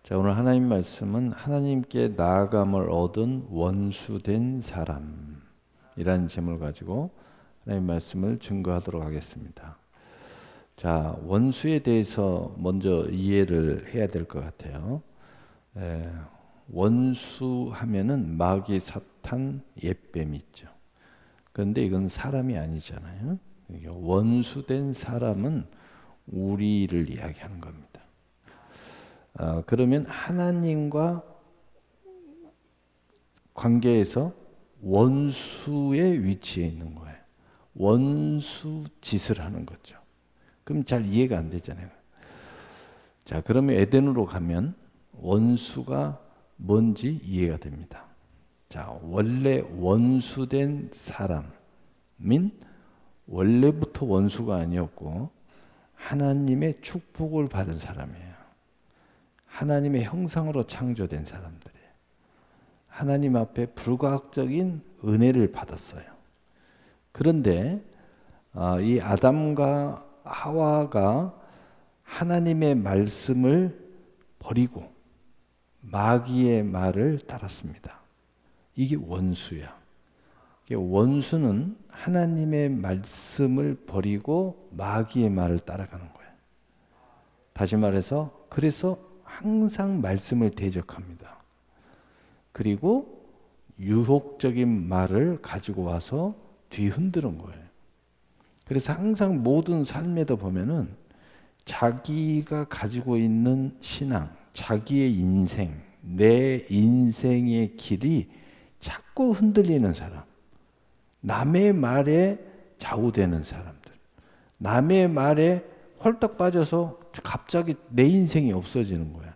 자, 오늘 하나님 말씀은 하나님께 나아감을 얻은 원수된 사람이라는 제목을 가지고 하나님 말씀을 증거하도록 하겠습니다. 자, 원수에 대해서 먼저 이해를 해야 될 것 같아요. 원수 하면은 마귀, 사탄, 옛뱀이 있죠. 그런데 이건 사람이 아니잖아요. 원수된 사람은 우리를 이야기하는 겁니다. 그러면 하나님과 관계에서 원수의 위치에 있는 거예요. 원수 짓을 하는 거죠. 그럼 잘 이해가 안 되잖아요. 자, 그러면 에덴으로 가면 원수가 뭔지 이해가 됩니다. 자, 원래 원수된 사람인 원래부터 원수가 아니었고 하나님의 축복을 받은 사람이에요. 하나님의 형상으로 창조된 사람들이에요. 하나님 앞에 불과학적인 은혜를 받았어요. 그런데 이 아담과 하와가 하나님의 말씀을 버리고 마귀의 말을 따랐습니다. 이게 원수야. 원수는 하나님의 말씀을 버리고 마귀의 말을 따라가는 거예요. 다시 말해서 그래서 항상 말씀을 대적합니다. 그리고 유혹적인 말을 가지고 와서 뒤흔드는 거예요. 그래서 항상 모든 삶에도 보면은 자기가 가지고 있는 신앙, 자기의 인생, 내 인생의 길이 자꾸 흔들리는 사람, 남의 말에 좌우되는 사람들, 남의 말에 홀딱 빠져서 갑자기 내 인생이 없어지는 거야.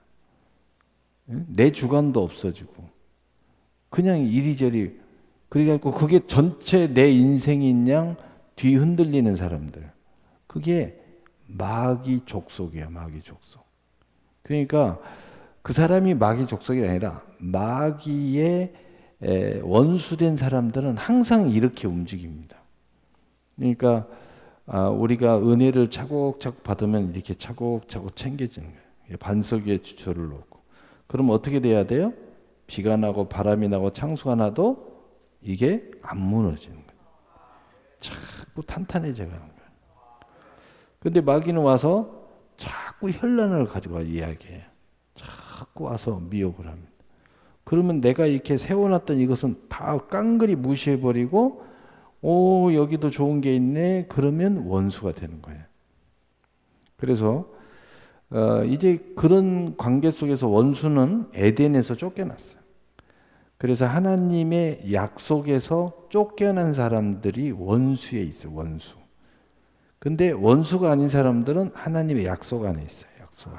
내 주관도 없어지고 그냥 이리저리 그래갖고 그게 전체 내 인생인 양 뒤흔들리는 사람들, 그게 마귀 족속이야. 마귀 족속. 그러니까 그 사람이 마귀 족속이 아니라 마귀의 원수된 사람들은 항상 이렇게 움직입니다. 그러니까 우리가 은혜를 차곡차곡 받으면 이렇게 차곡차곡 챙겨지는 거예요. 반석 위에 주초를 놓고. 그럼 어떻게 돼야 돼요? 비가 나고 바람이 나고 창수가 나도 이게 안 무너지는 거예요. 자꾸 탄탄해져 가는 거예요. 근데 마귀는 와서 자꾸 현란을 가지고 이야기해요. 자꾸 와서 미혹을 합니다. 그러면 내가 이렇게 세워놨던 이것은 다 깡그리 무시해버리고 여기도 좋은 게 있네. 그러면 원수가 되는 거예요. 그래서 이제 그런 관계 속에서 원수는 에덴에서 쫓겨났어요. 그래서 하나님의 약속에서 쫓겨난 사람들이 원수에 있어요. 원수. 근데 원수가 아닌 사람들은 하나님의 약속 안에 있어요. 약속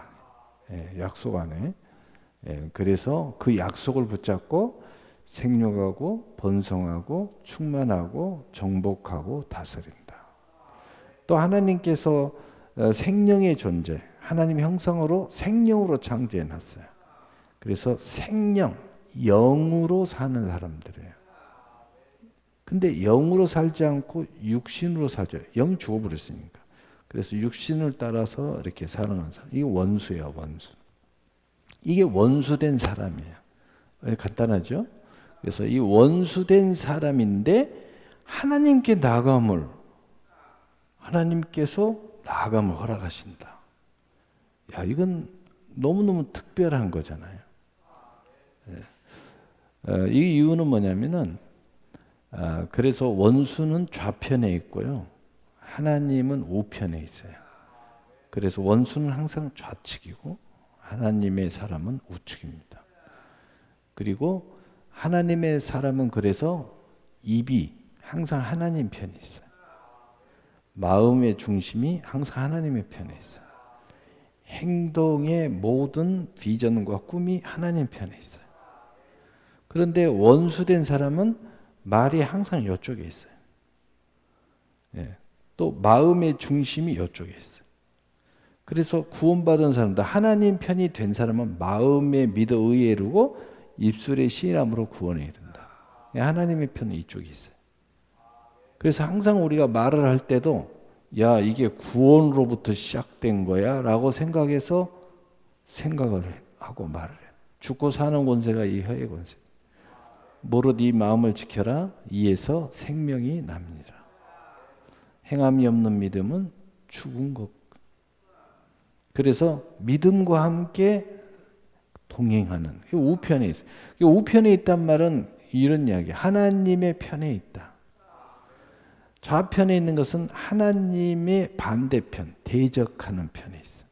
안에. 약속 안에. 그래서 그 약속을 붙잡고 생육하고 번성하고 충만하고 정복하고 다스린다. 또 하나님께서 생명의 존재, 하나님 형상으로 생명으로 창조해 놨어요. 그래서 생명, 영으로 사는 사람들이에요. 근데 영으로 살지 않고 육신으로 살죠. 영이 죽어버렸으니까. 그래서 육신을 따라서 이렇게 살아가는 사람. 이게 원수예요, 원수. 이게 원수된 사람이에요. 간단하죠? 그래서 이 원수된 사람인데 하나님께 나아감을, 하나님께서 나아감을 허락하신다. 야, 이건 너무너무 특별한 거잖아요. 이 이유는 뭐냐면은 그래서 원수는 좌편에 있고요. 하나님은 우편에 있어요. 그래서 원수는 항상 좌측이고 하나님의 사람은 우측입니다. 그리고 하나님의 사람은 그래서 입이 항상 하나님 편에 있어요. 마음의 중심이 항상 하나님의 편에 있어요. 행동의 모든 비전과 꿈이 하나님 편에 있어요. 그런데 원수된 사람은 말이 항상 이쪽에 있어요. 또 마음의 중심이 이쪽에 있어요. 그래서 구원받은 사람들, 하나님 편이 된 사람은 마음에 믿어 의에 이르고 입술의 시인함으로 구원에 이른다. 하나님의 편은 이쪽에 있어요. 그래서 항상 우리가 말을 할 때도 야, 이게 구원으로부터 시작된 거야 라고 생각해서 생각을 하고 말을 해. 죽고 사는 권세가 이 혀의 권세. 무릇 이 마음을 지켜라. 이에서 생명이 납니다. 행함이 없는 믿음은 죽은 것. 그래서 믿음과 함께 동행하는 우편에 있어요. 우편에 있단 말은 이런 이야기. 하나님의 편에 있다. 좌편에 있는 것은 하나님의 반대편, 대적하는 편에 있어.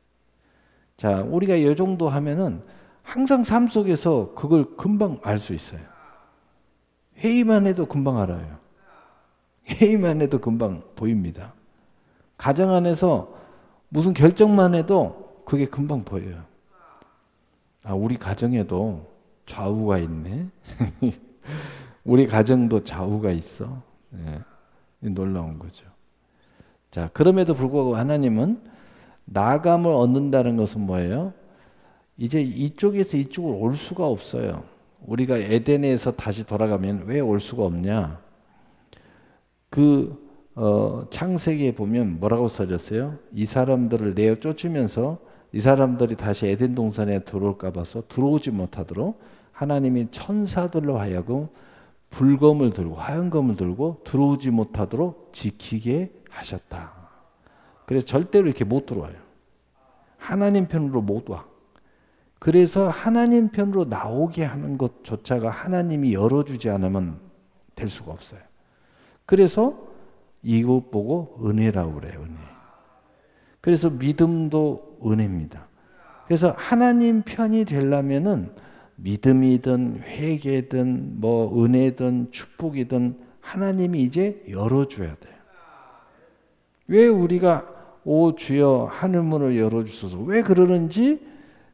자, 우리가 이 정도 하면은 항상 삶 속에서 그걸 금방 알 수 있어요. 회의만 해도 금방 알아요. 회의만 해도 금방 보입니다. 가정 안에서 무슨 결정만 해도 그게 금방 보여요. 아, 우리 가정에도 좌우가 있네. 우리 가정도 좌우가 있어. 네. 놀라운 거죠. 자, 그럼에도 불구하고 하나님은 나감을 얻는다는 것은 뭐예요? 이제 이쪽에서 이쪽으로 올 수가 없어요. 우리가 에덴에서 다시 돌아가면 왜 올 수가 없냐? 창세기에 보면 뭐라고 써졌어요? 이 사람들을 내어 쫓으면서 이 사람들이 다시 에덴 동산에 들어올까 봐서 들어오지 못하도록 하나님이 천사들로 하여금 불검을 들고 화염검을 들고 들어오지 못하도록 지키게 하셨다. 그래서 절대로 이렇게 못 들어와요. 하나님 편으로 못 와. 그래서 하나님 편으로 나오게 하는 것조차가 하나님이 열어주지 않으면 될 수가 없어요. 그래서 이것 보고 은혜라고 그래요. 은혜. 그래서 믿음도 은혜입니다. 그래서 하나님 편이 되려면은 믿음이든 회개든 뭐 은혜든 축복이든 하나님이 이제 열어줘야 돼요. 왜 우리가 오 주여 하늘문을 열어주소서 왜 그러는지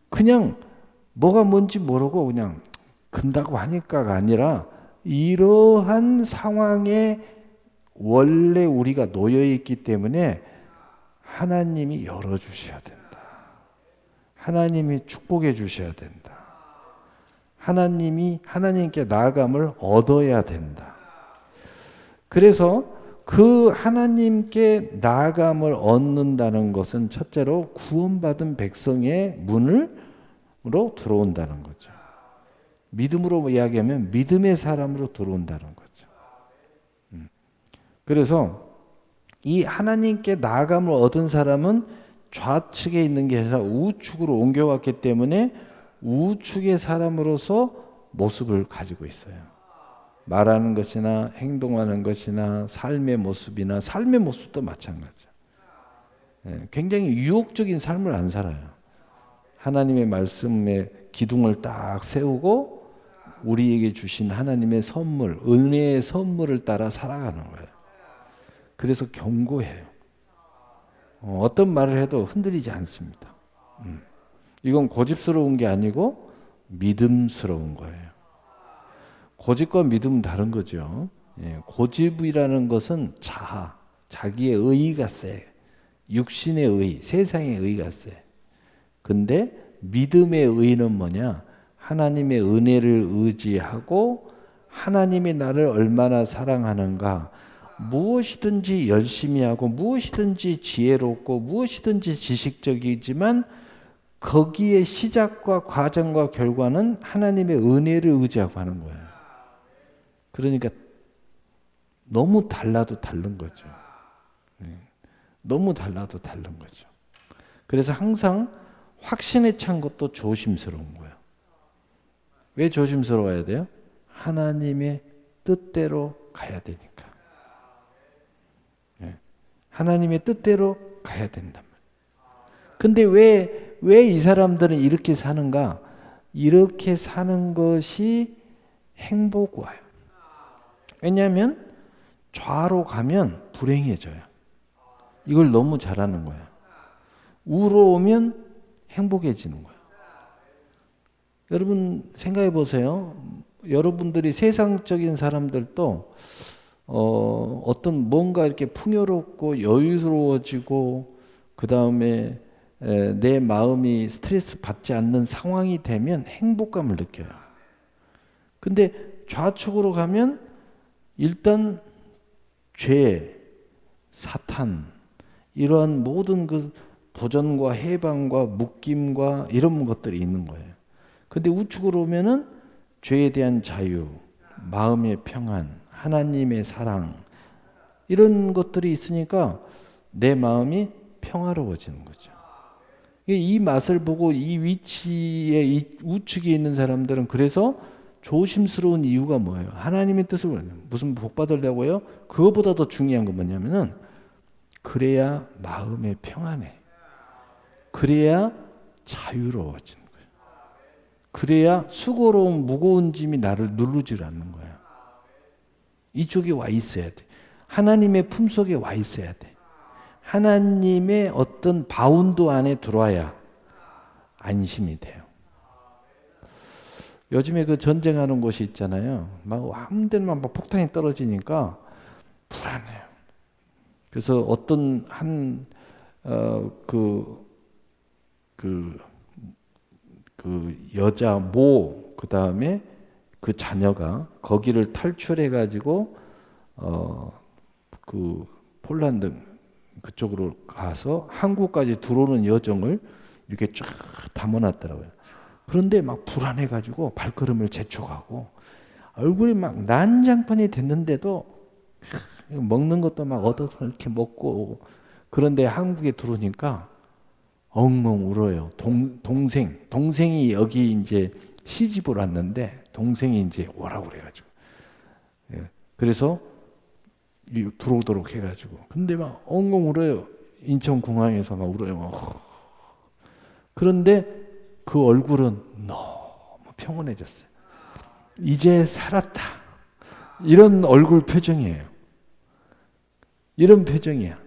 그냥 뭐가 뭔지 모르고 그냥 근다고 하니까가 아니라 이러한 상황에 원래 우리가 놓여 있기 때문에 하나님이 열어주셔야 된다. 하나님이 축복해 주셔야 된다. 하나님께 나아감을 얻어야 된다. 그래서 그 하나님께 나아감을 얻는다는 것은 첫째로 구원받은 백성의 문으로 들어온다는 거죠. 믿음으로 이야기하면 믿음의 사람으로 들어온다는 거죠. 그래서 이 하나님께 나아감을 얻은 사람은 좌측에 있는 게 아니라 우측으로 옮겨왔기 때문에 우측의 사람으로서 모습을 가지고 있어요. 말하는 것이나 행동하는 것이나 삶의 모습이나 삶의 모습도 마찬가지죠. 굉장히 유혹적인 삶을 안 살아요. 하나님의 말씀에 기둥을 딱 세우고 우리에게 주신 하나님의 선물, 은혜의 선물을 따라 살아가는 거예요. 그래서 견고해요. 어떤 말을 해도 흔들리지 않습니다. 이건 고집스러운 게 아니고 믿음스러운 거예요. 고집과 믿음은 다른 거죠. 고집이라는 것은 자기의 의의가 세. 육신의 의, 세상의 의의가 세. 근데 믿음의 의의는 뭐냐? 하나님의 은혜를 의지하고 하나님이 나를 얼마나 사랑하는가 무엇이든지 열심히 하고 무엇이든지 지혜롭고 무엇이든지 지식적이지만 거기에 시작과 과정과 결과는 하나님의 은혜를 의지하고 하는 거예요. 그러니까 너무 달라도 다른 거죠. 너무 달라도 다른 거죠. 그래서 항상 확신에 찬 것도 조심스러운 거예요. 왜 조심스러워야 돼요? 하나님의 뜻대로 가야 되니까. 하나님의 뜻대로 가야 된단 말이에요. 근데 왜 이 사람들은 이렇게 사는가? 이렇게 사는 것이 행복 와요. 왜냐하면 좌로 가면 불행해져요. 이걸 너무 잘하는 거예요. 우로 오면 행복해지는 거예요. 여러분 생각해 보세요. 여러분들이 세상적인 사람들도 어떤 뭔가 이렇게 풍요롭고 여유로워지고 그 다음에 내 마음이 스트레스 받지 않는 상황이 되면 행복감을 느껴요. 근데 좌측으로 가면 일단 죄, 사탄 이러한 모든 그 도전과 해방과 묶임과 이런 것들이 있는 거예요. 근데 우측으로 오면은 죄에 대한 자유, 마음의 평안, 하나님의 사랑 이런 것들이 있으니까 내 마음이 평화로워지는 거죠. 이 맛을 보고 이 위치에 이 우측에 있는 사람들은 그래서 조심스러운 이유가 뭐예요? 하나님의 뜻을 무슨 복 받으려고요? 그거보다 더 중요한 건 뭐냐면은 그래야 마음에 평안해. 그래야 자유로워지는 거예요. 그래야 수고로운 무거운 짐이 나를 누르질 않는 거예요. 이쪽에 와 있어야 돼. 하나님의 품속에 와 있어야 돼. 하나님의 어떤 바운드 안에 들어와야 안심이 돼요. 요즘에 그 전쟁하는 곳이 있잖아요. 막 아무 데나 막 폭탄이 떨어지니까 불안해요. 그래서 어떤 그 여자 그 다음에 그 자녀가 거기를 탈출해 가지고 그 폴란드 그쪽으로 가서 한국까지 들어오는 여정을 이렇게 쫙 담아놨더라고요. 그런데 막 불안해 가지고 발걸음을 재촉하고 얼굴이 막 난장판이 됐는데도 먹는 것도 막 얻어서 이렇게 먹고 그런데 한국에 들어오니까 엉엉 울어요. 동생이 여기 이제 시집을 왔는데 동생이 이제 오라고 그래가지고 그래서 들어오도록 해가지고 근데 막 엉엉 울어요. 인천공항에서 막 울어요. 그런데 그 얼굴은 너무 평온해졌어요. 이제 살았다. 이런 얼굴 표정이에요. 이런 표정이야.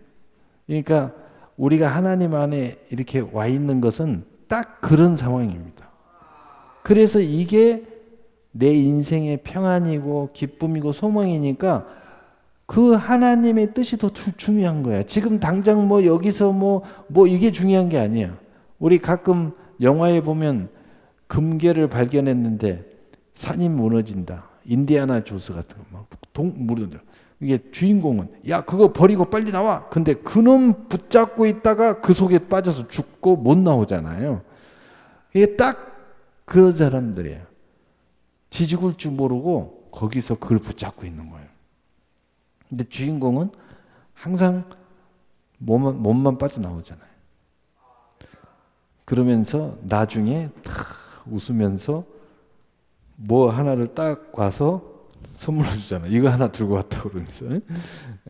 그러니까 우리가 하나님 안에 이렇게 와 있는 것은 딱 그런 상황입니다. 그래서 이게 내 인생의 평안이고 기쁨이고 소망이니까 그 하나님의 뜻이 더 중요한 거야. 지금 당장 뭐 여기서 뭐 이게 중요한 게 아니야. 우리 가끔 영화에 보면 금괴를 발견했는데 산이 무너진다. 인디아나 조스 같은 거 막 무너져. 이게 주인공은 야 그거 버리고 빨리 나와. 근데 그놈 붙잡고 있다가 그 속에 빠져서 죽고 못 나오잖아요. 이게 딱 그런 사람들이에요. 지죽을 줄 모르고 거기서 그걸 붙잡고 있는 거예요. 근데 주인공은 항상 몸만 빠져나오잖아요. 그러면서 나중에 탁 웃으면서 뭐 하나를 딱 와서 선물로 주잖아요. 이거 하나 들고 왔다고 그러면서.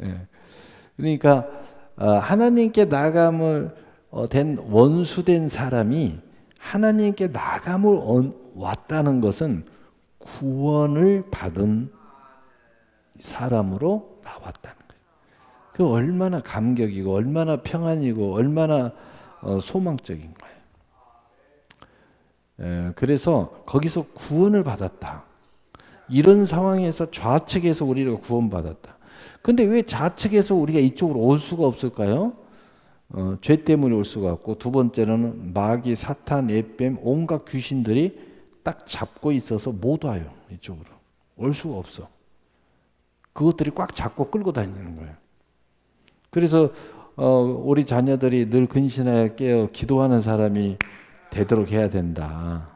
예. 그러니까 하나님께 나아감을 된 원수된 사람이 하나님께 나아감을 왔다는 것은 구원을 받은 사람으로 나왔다는 거예요. 그 얼마나 감격이고 얼마나 평안이고 얼마나 소망적인 거예요. 그래서 거기서 구원을 받았다. 이런 상황에서 좌측에서 우리가 구원받았다. 근데 왜 좌측에서 우리가 이쪽으로 올 수가 없을까요? 죄 때문에 올 수가 없고 두 번째로는 마귀, 사탄, 에뱀, 온갖 귀신들이 딱 잡고 있어서 못 와요. 이쪽으로. 올 수가 없어. 그것들이 꽉 잡고 끌고 다니는 거예요. 그래서 우리 자녀들이 늘 근신하여 깨어 기도하는 사람이 되도록 해야 된다.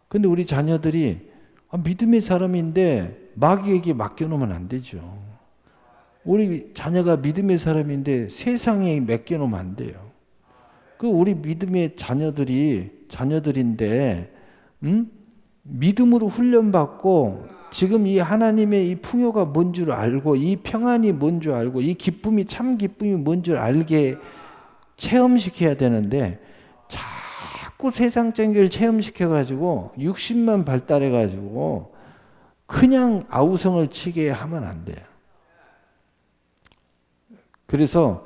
근데 우리 자녀들이 믿음의 사람인데 마귀에게 맡겨놓으면 안 되죠. 우리 자녀가 믿음의 사람인데 세상에 맡겨놓으면 안 돼요. 그 우리 믿음의 자녀들인데 믿음으로 훈련받고 지금 이 하나님의 이 풍요가 뭔 줄 알고 이 평안이 뭔 줄 알고 이 기쁨이 참 기쁨이 뭔 줄 알게 체험시켜야 되는데 자꾸 세상적인 걸 체험시켜가지고 육신만 발달해가지고 그냥 아우성을 치게 하면 안 돼요. 그래서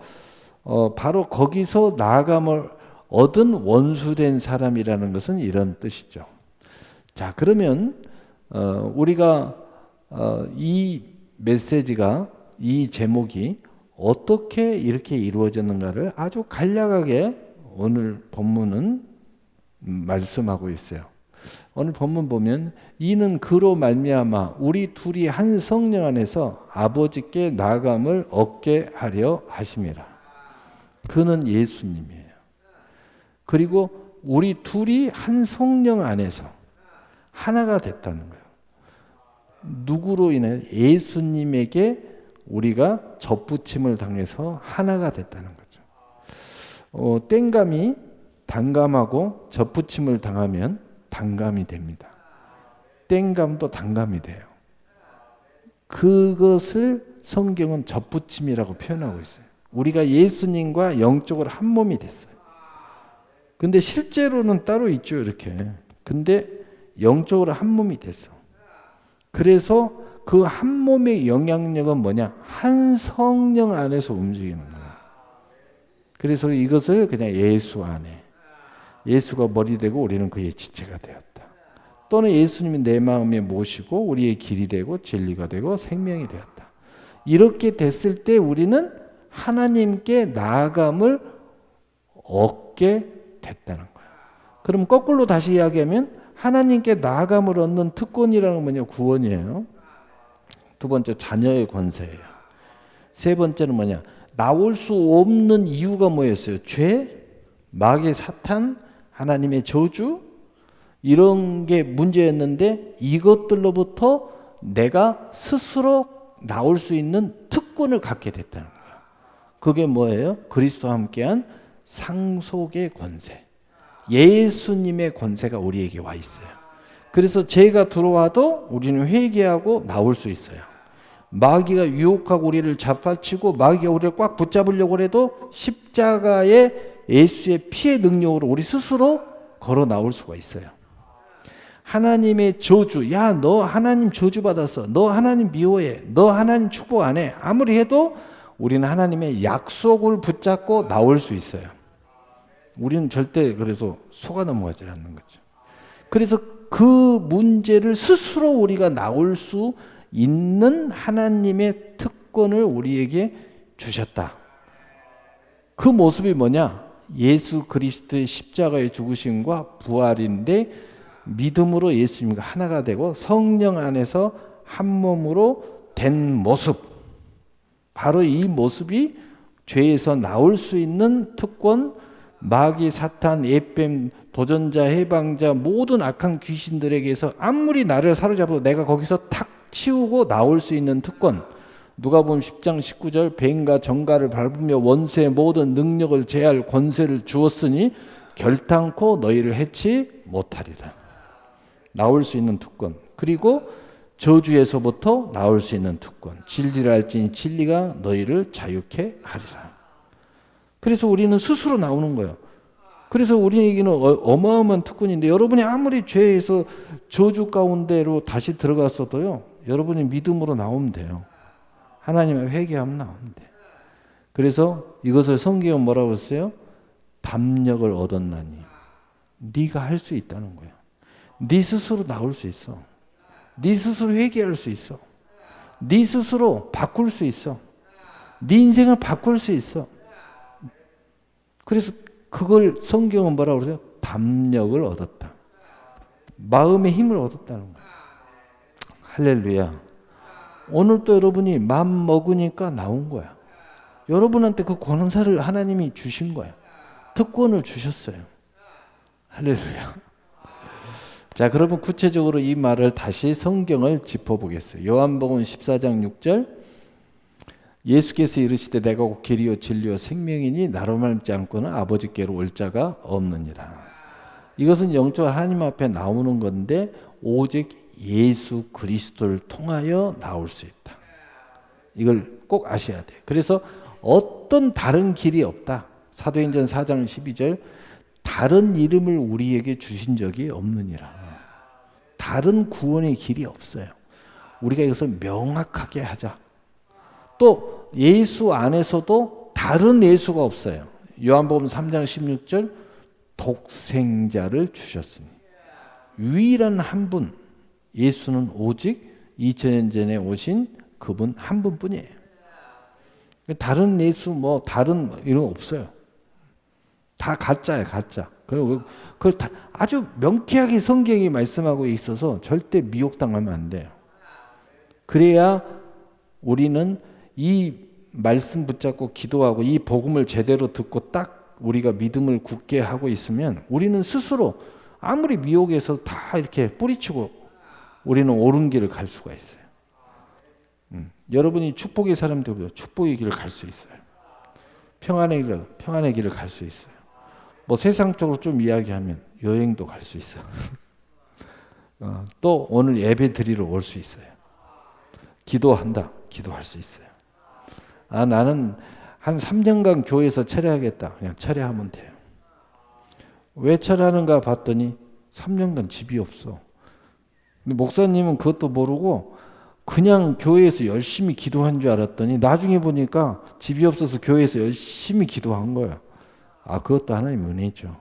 바로 거기서 나아감을 얻은 원수된 사람이라는 것은 이런 뜻이죠. 자, 그러면 우리가 이 메시지가 이 제목이 어떻게 이렇게 이루어졌는가를 아주 간략하게 오늘 본문은 말씀하고 있어요. 오늘 본문 보면 이는 그로 말미암아 우리 둘이 한 성령 안에서 아버지께 나아감을 얻게 하려 하심이라. 그는 예수님이에요. 그리고 우리 둘이 한 성령 안에서 하나가 됐다는 거예요. 누구로 인해? 예수님에게 우리가 접붙임을 당해서 하나가 됐다는 거죠. 땡감이 단감하고 접붙임을 당하면 단감이 됩니다. 땡감도 단감이 돼요. 그것을 성경은 접붙임이라고 표현하고 있어요. 우리가 예수님과 영적으로 한 몸이 됐어요. 근데 실제로는 따로 있죠, 이렇게. 근데 영적으로 한 몸이 됐어. 그래서 그 한 몸의 영향력은 뭐냐? 한 성령 안에서 움직이는 거야. 그래서 이것을 그냥 예수 안에, 예수가 머리 되고 우리는 그의 지체가 되었다. 또는 예수님이 내 마음에 모시고 우리의 길이 되고 진리가 되고 생명이 되었다. 이렇게 됐을 때 우리는 하나님께 나아감을 얻게 됐다는 거야. 그럼 거꾸로 다시 이야기하면 하나님께 나아감을 얻는 특권이라는 건 뭐냐? 구원이에요. 두 번째, 자녀의 권세예요. 세 번째는 뭐냐? 나올 수 없는 이유가 뭐였어요? 죄, 마귀, 사탄, 하나님의 저주, 이런 게 문제였는데 이것들로부터 내가 스스로 나올 수 있는 특권을 갖게 됐다는 거예요. 그게 뭐예요? 그리스도와 함께한 상속의 권세. 예수님의 권세가 우리에게 와 있어요. 그래서 죄가 들어와도 우리는 회개하고 나올 수 있어요. 마귀가 유혹하고 우리를 잡아치고 마귀가 우리를 꽉 붙잡으려고 해도 십자가의 예수의 피의 능력으로 우리 스스로 걸어 나올 수가 있어요. 하나님의 저주, 야, 너 하나님 저주 받았어. 너 하나님 미워해. 너 하나님 축복 안 해. 아무리 해도 우리는 하나님의 약속을 붙잡고 나올 수 있어요. 우리는 절대 그래서 속아 넘어가지 않는 거죠. 그래서 그 문제를 스스로 우리가 나올 수 있는 하나님의 특권을 우리에게 주셨다. 그 모습이 뭐냐? 예수 그리스도의 십자가의 죽으심과 부활인데 믿음으로 예수님과 하나가 되고 성령 안에서 한 몸으로 된 모습. 바로 이 모습이 죄에서 나올 수 있는 특권, 마귀, 사탄, 예뱀, 도전자, 해방자, 모든 악한 귀신들에게서 아무리 나를 사로잡아도 내가 거기서 탁 치우고 나올 수 있는 특권. 누가복음 10장 19절 뱀과 정갈을 밟으며 원수의 모든 능력을 제할 권세를 주었으니 결탄코 너희를 해치 못하리라. 나올 수 있는 특권. 그리고 저주에서부터 나올 수 있는 특권. 진리를 알지니 진리가 너희를 자유케 하리라. 그래서 우리는 스스로 나오는 거예요. 그래서 우리에게는 어마어마한 특권인데 여러분이 아무리 죄에서 저주 가운데로 다시 들어갔어도요. 여러분이 믿음으로 나오면 돼요. 하나님의 회개하면 나오면 돼요. 그래서 이것을 성경은 뭐라고 했어요? 담력을 얻었나니. 네가 할 수 있다는 거예요. 네 스스로 나올 수 있어. 네 스스로 회개할 수 있어. 네 스스로 바꿀 수 있어. 네 인생을 바꿀 수 있어. 그래서 그걸 성경은 뭐라고 그러죠? 담력을 얻었다. 마음의 힘을 얻었다는 거예요. 할렐루야. 오늘 또 여러분이 마음 먹으니까 나온 거야. 여러분한테 그 권한사를 하나님이 주신 거야. 특권을 주셨어요. 할렐루야. 자, 그러면 구체적으로 이 말을 다시 성경을 짚어보겠어요. 요한복음 14장 6절 예수께서 이르시되 내가 곧 길이요 진리요 생명이니 나로 말미암지 않고는 아버지께로 올 자가 없느니라. 이것은 영적으로 하나님 앞에 나오는 건데 오직 예수 그리스도를 통하여 나올 수 있다. 이걸 꼭 아셔야 돼요. 그래서 어떤 다른 길이 없다. 사도행전 4장 12절 다른 이름을 우리에게 주신 적이 없느니라. 다른 구원의 길이 없어요. 우리가 이것을 명확하게 하자. 또 예수 안에서도 다른 예수가 없어요. 요한복음 3장 16절 독생자를 주셨으니 유일한 한 분 예수는 오직 2000년 전에 오신 그분 한 분뿐이에요. 다른 예수 뭐 다른 이런 거 없어요. 다 가짜예요, 가짜. 그리고 그걸 다 아주 명쾌하게 성경이 말씀하고 있어서 절대 미혹당하면 안 돼요. 그래야 우리는 이 말씀 붙잡고 기도하고 이 복음을 제대로 듣고 딱 우리가 믿음을 굳게 하고 있으면 우리는 스스로 아무리 미혹해서 다 이렇게 뿌리치고 우리는 옳은 길을 갈 수가 있어요. 여러분이 축복의 사람 되고 축복의 길을 갈 수 있어요. 평안의 길을 갈 수 있어요. 뭐 세상적으로 좀 이야기하면 여행도 갈 수 있어. 또 오늘 예배 드리러 올 수 있어요. 기도할 수 있어요. 나는 한 3년간 교회에서 철회하겠다. 그냥 철회하면 돼요. 왜 철회하는가 봤더니 3년간 집이 없어. 근데 목사님은 그것도 모르고 그냥 교회에서 열심히 기도한 줄 알았더니 나중에 보니까 집이 없어서 교회에서 열심히 기도한 거야. 그것도 하나님의 은혜죠.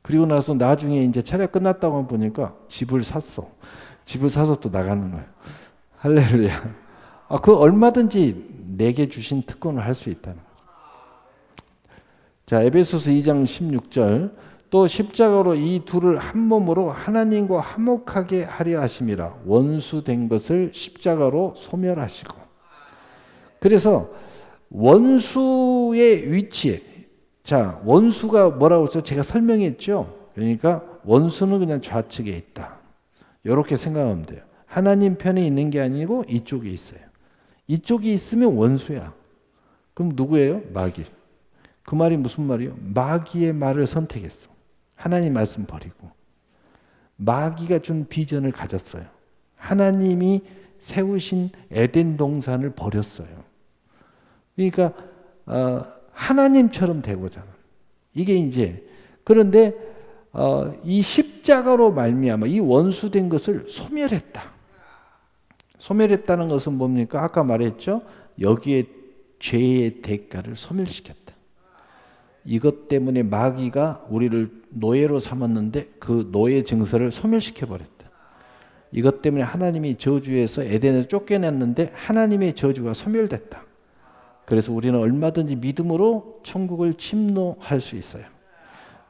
그리고 나서 나중에 이제 차례 끝났다고 보니까 집을 샀어. 집을 사서 또 나가는 거야. 할렐루야. 그 얼마든지 내게 주신 특권을 할 수 있다는 거죠. 자, 에베소서 2장 16절. 또 십자가로 이 둘을 한 몸으로 하나님과 화목하게 하려 하심이라. 원수된 것을 십자가로 소멸하시고. 그래서 원수의 위치에, 자, 원수가 뭐라고 했죠? 제가 설명했죠. 그러니까 원수는 그냥 좌측에 있다. 이렇게 생각하면 돼요. 하나님 편에 있는 게 아니고 이쪽에 있어요. 이쪽이 있으면 원수야. 그럼 누구예요? 마귀. 그 말이 무슨 말이에요? 마귀의 말을 선택했어. 하나님 말씀 버리고. 마귀가 준 비전을 가졌어요. 하나님이 세우신 에덴 동산을 버렸어요. 그러니까 하나님처럼 되고자 하는. 이게 이제 그런데 이 십자가로 말미암아 이 원수된 것을 소멸했다. 소멸했다는 것은 뭡니까? 아까 말했죠. 여기에 죄의 대가를 소멸시켰다. 이것 때문에 마귀가 우리를 노예로 삼았는데 그 노예 증서를 소멸시켜버렸다. 이것 때문에 하나님이 저주에서 에덴을 쫓겨냈는데 하나님의 저주가 소멸됐다. 그래서 우리는 얼마든지 믿음으로 천국을 침노할 수 있어요.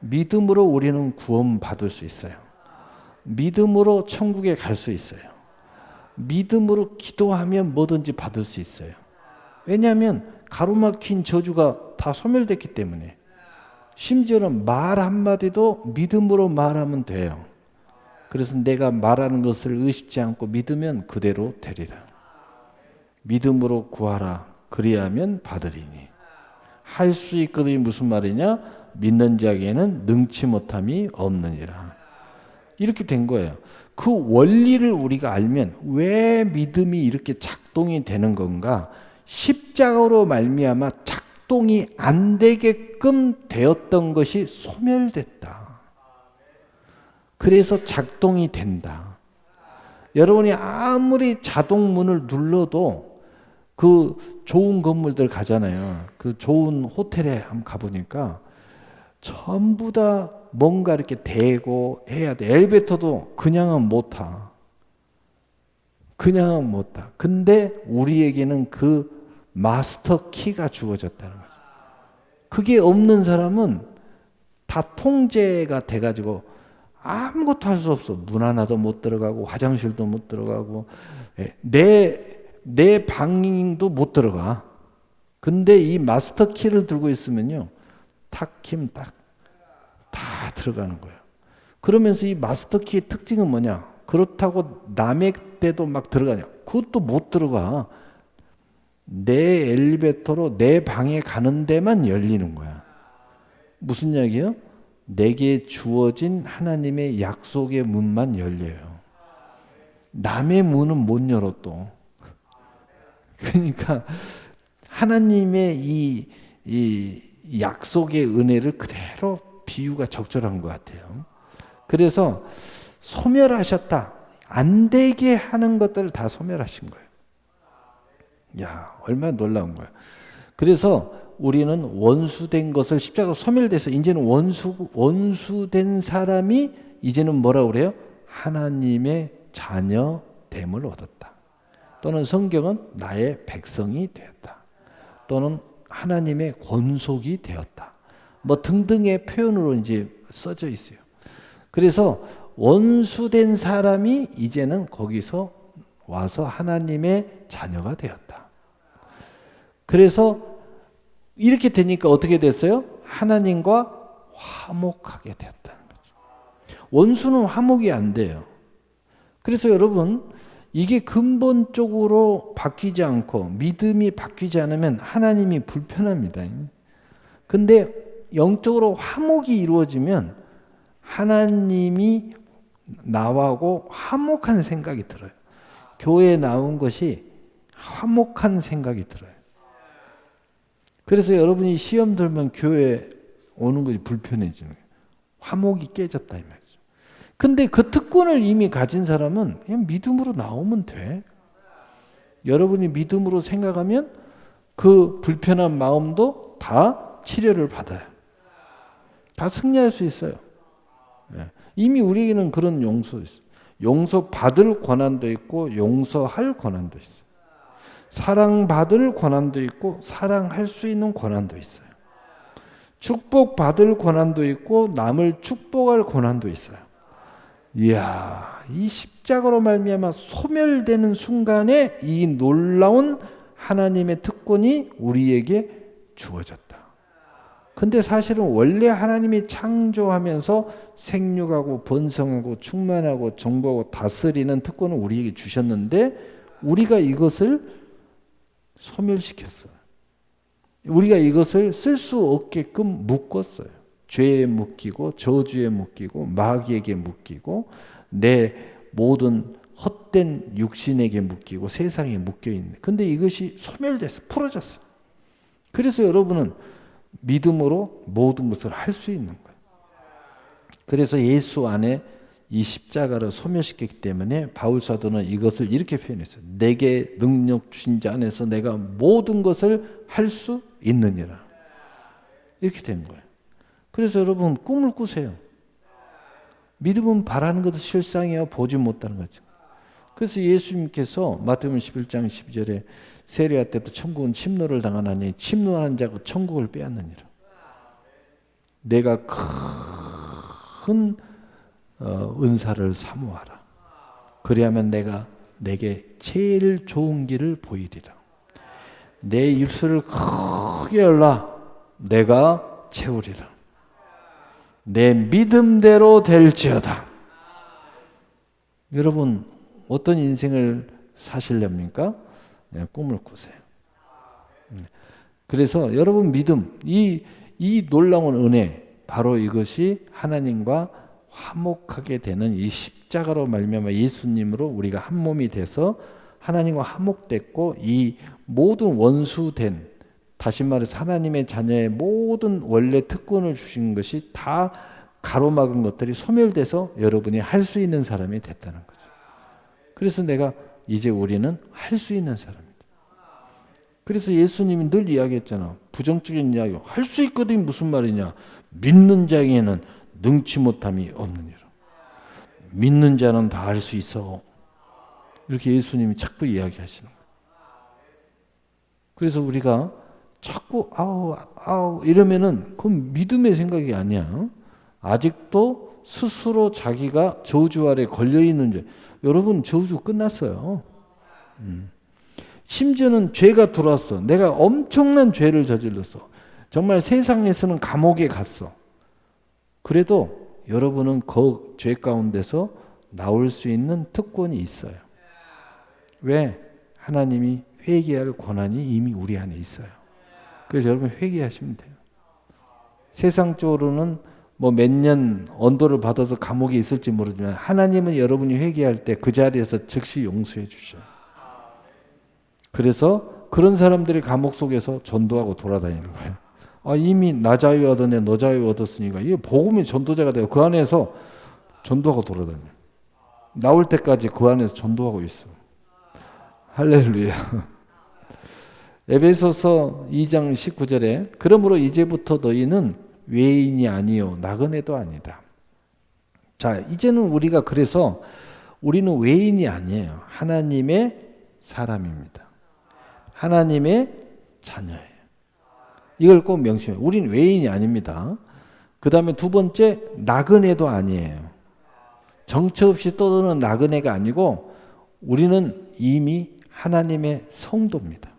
믿음으로 우리는 구원받을 수 있어요. 믿음으로 천국에 갈 수 있어요. 믿음으로 기도하면 뭐든지 받을 수 있어요. 왜냐하면 가로막힌 저주가 다 소멸됐기 때문에. 심지어는 말 한마디도 믿음으로 말하면 돼요. 그래서 내가 말하는 것을 의심치 않고 믿으면 그대로 되리라. 믿음으로 구하라. 그리하면 받으리니. 할 수 있거든이 무슨 말이냐? 믿는 자에게는 능치 못함이 없느니라. 이렇게 된 거예요. 그 원리를 우리가 알면 왜 믿음이 이렇게 작동이 되는 건가? 십자가로 말미암아 작동이 안 되게끔 되었던 것이 소멸됐다. 그래서 작동이 된다. 여러분이 아무리 자동문을 눌러도 그 좋은 건물들 가잖아요. 그 좋은 호텔에 한번 가보니까 전부 다 뭔가 이렇게 대고 해야 돼. 엘리베이터도 그냥은 못 타. 그냥은 못 타. 근데 우리에게는 그 마스터 키가 주어졌다는 거죠. 그게 없는 사람은 다 통제가 돼가지고 아무것도 할 수 없어. 문 하나도 못 들어가고 화장실도 못 들어가고 내 방도 못 들어가. 근데 이 마스터 키를 들고 있으면요. 탁 키면 딱 다 들어가는 거예요. 그러면서 이 마스터 키의 특징은 뭐냐? 그렇다고 남의 때도 막 들어가냐? 그것도 못 들어가. 내 엘리베이터로 내 방에 가는 데만 열리는 거야. 무슨 이야기예요? 내게 주어진 하나님의 약속의 문만 열려요. 남의 문은 못 열어 또. 그러니까 하나님의 이 약속의 은혜를 그대로 비유가 적절한 것 같아요. 그래서 소멸하셨다. 안 되게 하는 것들을 다 소멸하신 거예요. 야, 얼마나 놀라운 거야. 그래서 우리는 원수된 것을 십자가로 소멸돼서 이제는 원수된 사람이 이제는 뭐라고 그래요? 하나님의 자녀됨을 얻었다. 또는 성경은 나의 백성이 되었다. 또는 하나님의 권속이 되었다. 뭐 등등의 표현으로 이제 써져 있어요. 그래서 원수된 사람이 이제는 거기서 와서 하나님의 자녀가 되었다. 그래서 이렇게 되니까 어떻게 됐어요? 하나님과 화목하게 되었다는 거죠. 원수는 화목이 안 돼요. 그래서 여러분 이게 근본적으로 바뀌지 않고 믿음이 바뀌지 않으면 하나님이 불편합니다. 근데 영적으로 화목이 이루어지면 하나님이 나하고 화목한 생각이 들어요. 교회에 나온 것이 화목한 생각이 들어요. 그래서 여러분이 시험 들면 교회에 오는 것이 불편해지는 거예요. 화목이 깨졌다 이 말이죠. 근데 그 특권을 이미 가진 사람은 그냥 믿음으로 나오면 돼. 여러분이 믿음으로 생각하면 그 불편한 마음도 다 치료를 받아요. 다 승리할 수 있어요. 이미 우리에게는 그런 용서 있어요. 용서받을 권한도 있고 용서할 권한도 있어요. 사랑받을 권한도 있고 사랑할 수 있는 권한도 있어요. 축복받을 권한도 있고 남을 축복할 권한도 있어요. 이야, 이 십자가로 말미암아 소멸되는 순간에 이 놀라운 하나님의 특권이 우리에게 주어졌다. 근데 사실은 원래 하나님이 창조하면서 생육하고 번성하고 충만하고 정복하고 다스리는 특권을 우리에게 주셨는데 우리가 이것을 소멸시켰어요. 우리가 이것을 쓸 수 없게끔 묶었어요. 죄에 묶이고 저주에 묶이고 마귀에게 묶이고 내 모든 헛된 육신에게 묶이고 세상에 묶여있는. 근데 이것이 소멸됐어. 풀어졌어. 그래서 여러분은 믿음으로 모든 것을 할 수 있는 거예요. 그래서 예수 안에 이 십자가를 소멸시켰기 때문에 바울 사도는 이것을 이렇게 표현했어요. 내게 능력 주신 자 안에서 내가 모든 것을 할 수 있느니라. 이렇게 된 거예요. 그래서 여러분 꿈을 꾸세요. 믿음은 바라는 것도 실상이요 보지 못하는 거죠. 그래서 예수님께서 마태복음 11장 12절에 세리야 때부터 천국은 침노를 당하나니 침노하는 자가 천국을 빼앗느니라. 내가 큰 은사를 사모하라. 그리하면 내가 내게 제일 좋은 길을 보이리라. 내 입술을 크게 열라. 내가 채우리라. 내 믿음대로 될지어다. 여러분 어떤 인생을 사시렵니까? 꿈을 꾸세요. 그래서 여러분 믿음, 이 놀라운 은혜, 바로 이것이 하나님과 화목하게 되는 이 십자가로 말미암아 예수님으로 우리가 한 몸이 돼서 하나님과 화목됐고 이 모든 원수된, 다시 말해서 하나님의 자녀의 모든 원래 특권을 주신 것이 다 가로막은 것들이 소멸돼서 여러분이 할 수 있는 사람이 됐다는 거죠. 그래서 내가 이제 우리는 할 수 있는 사람이다. 그래서 예수님이 늘 이야기했잖아. 부정적인 이야기. 할 수 있거든 무슨 말이냐. 믿는 자에게는 능치 못함이 없느니라. 믿는 자는 다 할 수 있어. 이렇게 예수님이 자꾸 이야기하시는 거예요. 그래서 우리가 자꾸 아우 이러면은 그건 믿음의 생각이 아니야. 아직도 스스로 자기가 저주 아래 걸려 있는 죄. 여러분 저주 끝났어요. 심지어는 죄가 들어왔어. 내가 엄청난 죄를 저질렀어. 정말 세상에서는 감옥에 갔어. 그래도 여러분은 그 죄 가운데서 나올 수 있는 특권이 있어요. 왜? 하나님이 회개할 권한이 이미 우리 안에 있어요. 그래서 여러분 회개하시면 돼요. 세상적으로는 뭐 몇 년 언도를 받아서 감옥에 있을지 모르지만 하나님은 여러분이 회개할 때 그 자리에서 즉시 용서해 주셔요. 그래서 그런 사람들이 감옥 속에서 전도하고 돌아다니는 거예요. 이미 나 자유 얻은 애 너 자유 얻었으니까 이게 복음이 전도자가 돼요. 그 안에서 전도하고 돌아다녀요. 나올 때까지 그 안에서 전도하고 있어. 할렐루야. 에베소서 2장 19절에 그러므로 이제부터 너희는 외인이 아니요 나그네도 아니다. 자, 이제는 우리가 그래서 우리는 외인이 아니에요. 하나님의 사람입니다. 하나님의 자녀예요. 이걸 꼭 명심해요. 우리는 외인이 아닙니다. 그 다음에 두 번째 나그네도 아니에요. 정처 없이 떠도는 나그네가 아니고 우리는 이미 하나님의 성도입니다.